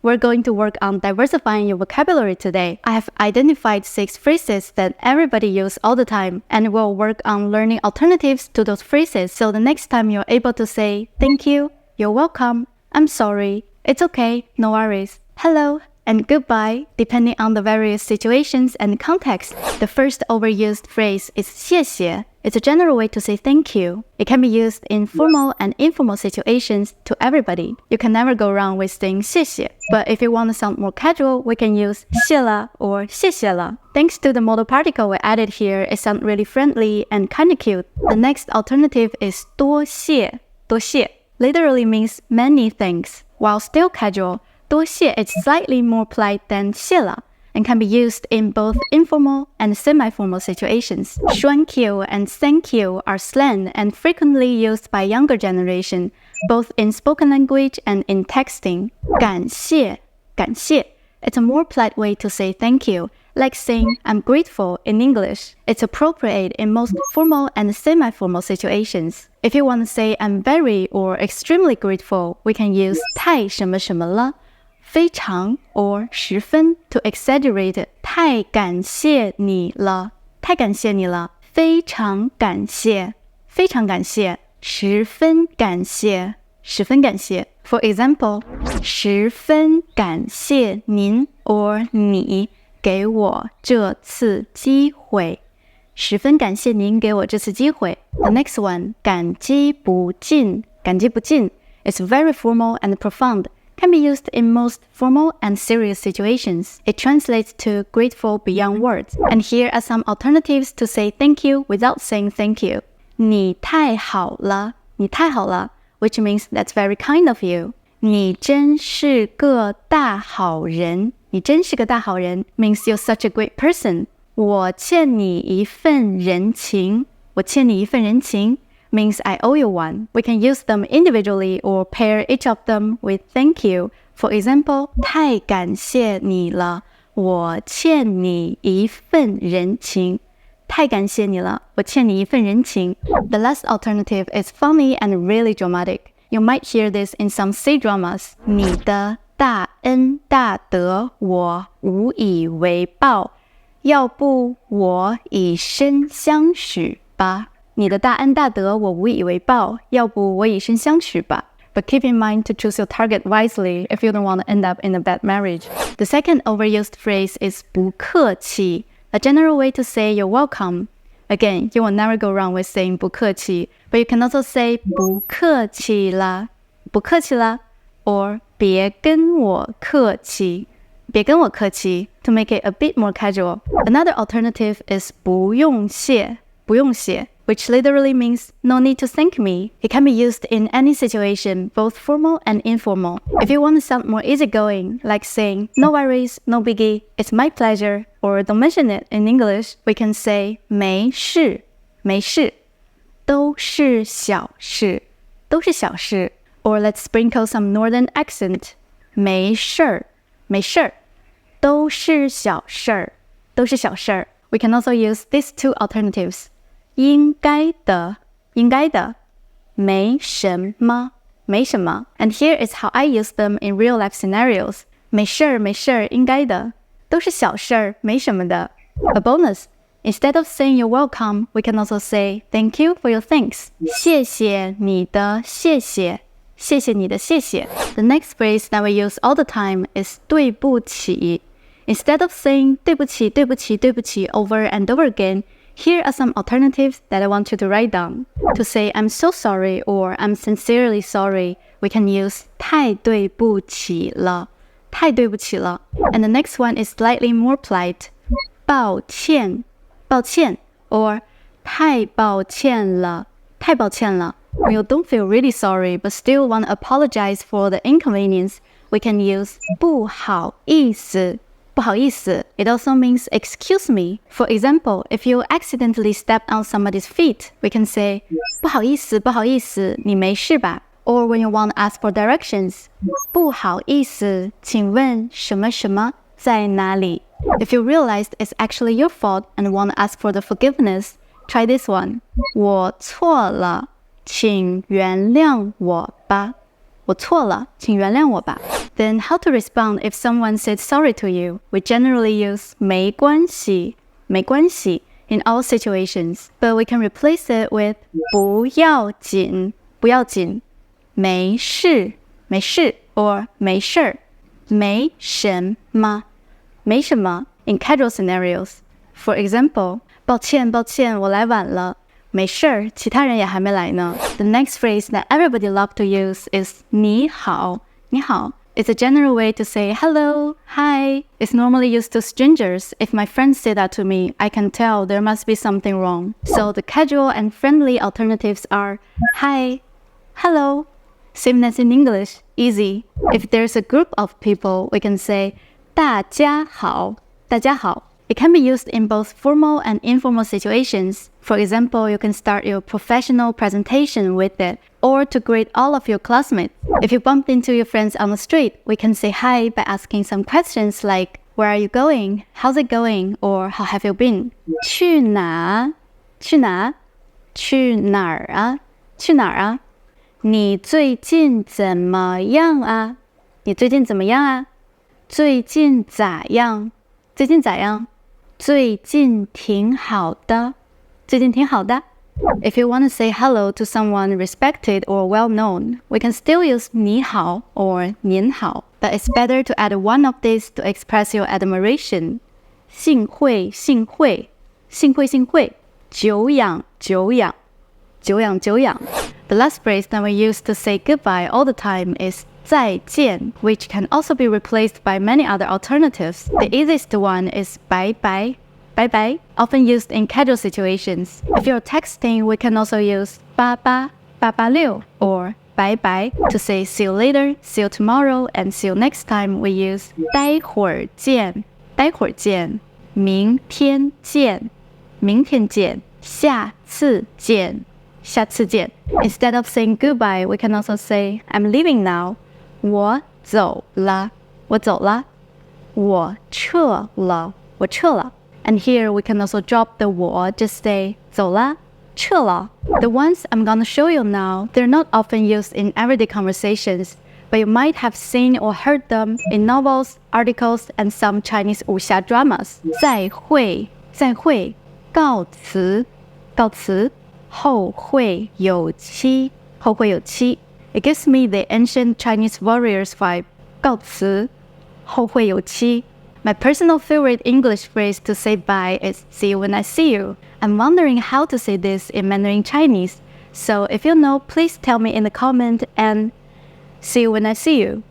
we're going to work on diversifying your vocabulary today. I have identified 6 phrases that everybody uses all the time, and we'll work on learning alternatives to those phrases so the next time you're able to say thank you, you're welcome, I'm sorry, it's okay, no worries, hello, and goodbye, depending on the various situations and context. The first overused phrase is 谢谢. It's a general way to say thank you. It can be used in formal and informal situations to everybody. You can never go wrong with saying 谢谢. But if you want to sound more casual, we can use 谢了 or 谢谢了. Thanks to the modal particle we added here, it sounds really friendly and kind of cute. The next alternative is 多谢. 多谢 literally means many thanks. While still casual, 多谢 is slightly more polite than 谢了 and can be used in both informal and semi-formal situations. 栓 you and thank you are slang and frequently used by younger generation, both in spoken language and in texting. 感谢 感谢 it's a more polite way to say thank you, like saying I'm grateful in English. It's appropriate in most formal and semi-formal situations. If you want to say I'm very or extremely grateful, we can use 太什么什么了 非常 or 十分 to exaggerate 太感谢你了太感谢你了非常感谢非常感谢十分感谢十分感谢 For example, 十分感谢您 or 你给我这次机会十分感谢您给我这次机会 The next one, 感激不尽感激不尽 It's very formal and profound can be used in most formal and serious situations. It translates to grateful beyond words. And here are some alternatives to say thank you without saying thank you. 你太好了你太好了 which means that's very kind of you. 你真是个大好人你真是个大好人 means you're such a great person. 我欠你一份人情我欠你一份人情means I owe you one. We can use them individually or pair each of them with thank you. For example, 太感谢你了我欠你一份人情太感谢你了我欠你一份人情 The last alternative is funny and really dramatic. You might hear this in some C-dramas. 你的大恩大德我无以为报要不我以身相许吧你的大恩大德我无以为报要不我以身相许吧 But keep in mind to choose your target wisely if you don't want to end up in a bad marriage. The second overused phrase is 不客气 a general way to say you're welcome. Again, you will never go wrong with saying 不客气 but you can also say 不客气啦不客气啦 or 别跟我客气别跟我客气 to make it a bit more casual. Another alternative is 不用谢不用谢which literally means no need to thank me. It can be used in any situation, both formal and informal. If you want to sound more easygoing, like saying, no worries, no biggie, it's my pleasure, or don't mention it in English, we can say, 没事,没事,都是小事,都是小事. Or let's sprinkle some northern accent. 没事儿,没事儿,都是小事儿,都是小事儿. We can also use these two alternatives. 应该的应该的没什么没什么 And here is how I use them in real life scenarios 没事儿没事儿应该的都是小事儿没什么的 A bonus Instead of saying you're welcome, we can also say thank you for your thanks 谢谢你的谢谢谢谢你的谢谢 The next phrase that we use all the time is 对不起 Instead of saying 对不起对不起对不起 over and over again Here are some alternatives that I want you to write down. To say I'm so sorry or I'm sincerely sorry, we can use 太对不起了太对不起了 And the next one is slightly more polite. 抱歉抱歉 or 太抱歉了太抱歉了 When you don't feel really sorry but still want to apologize for the inconvenience, we can use 不好意思不好意思 It also means excuse me. For example, if you accidentally step on somebody's feet, we can say 不好意思不好意思你没事吧 Or when you want to ask for directions, 不好意思请问什么什么在哪里 If you realized it's actually your fault and want to ask for the forgiveness, try this one. 我错了请原谅我吧我错了，请原谅我吧。Then how to respond if someone said sorry to you? We generally use 没关系in all situations, but we can replace it with 不要紧没事 or 没事儿没什么 in casual scenarios. For example, 抱歉，我来晚了。没事儿，其他人也还没来呢。The next phrase that everybody loves to use is 你好。It's a general way to say hello, hi. It's normally used to strangers. If my friends say that to me, I can tell there must be something wrong. So the casual and friendly alternatives are hi, hello. Same as in English, easy. If there's a group of people, we can say 大家好。It can be used in both formal and informal situations. For example, you can start your professional presentation with it, or to greet all of your classmates. If you bump into your friends on the street, we can say hi by asking some questions like, where are you going? How's it going? Or how have you been? 去哪儿？你最近怎么样啊？最近咋样？最近挺好的。If you want to say hello to someone respected or well-known, we can still use 你好 or 您好, but it's better to add one of these to express your admiration. 幸会久仰 The last phrase that we use to say goodbye all the time is 再见, which can also be replaced by many other alternatives. The easiest one is 拜拜, often used in casual situations. If you're texting, we can also use 88or 拜拜 to say see you later, see you tomorrow, and see you next time. We use 待会儿见明天见下次见 Instead of saying goodbye, we can also say I'm leaving now. 我走了 我撤了 And here we can also drop the 我, just say 走了 撤了 The ones I'm gonna show you now, they're not often used in everyday conversations, but you might have seen or heard them in novels, articles, and some Chinese wuxia dramas. 再会告辞后会有期 It gives me the ancient Chinese warriors vibe. 告辞后会有期 My personal favorite English phrase to say bye is see you when I see you. I'm wondering how to say this in Mandarin Chinese, so if you know, please tell me in the comment and see you when I see you.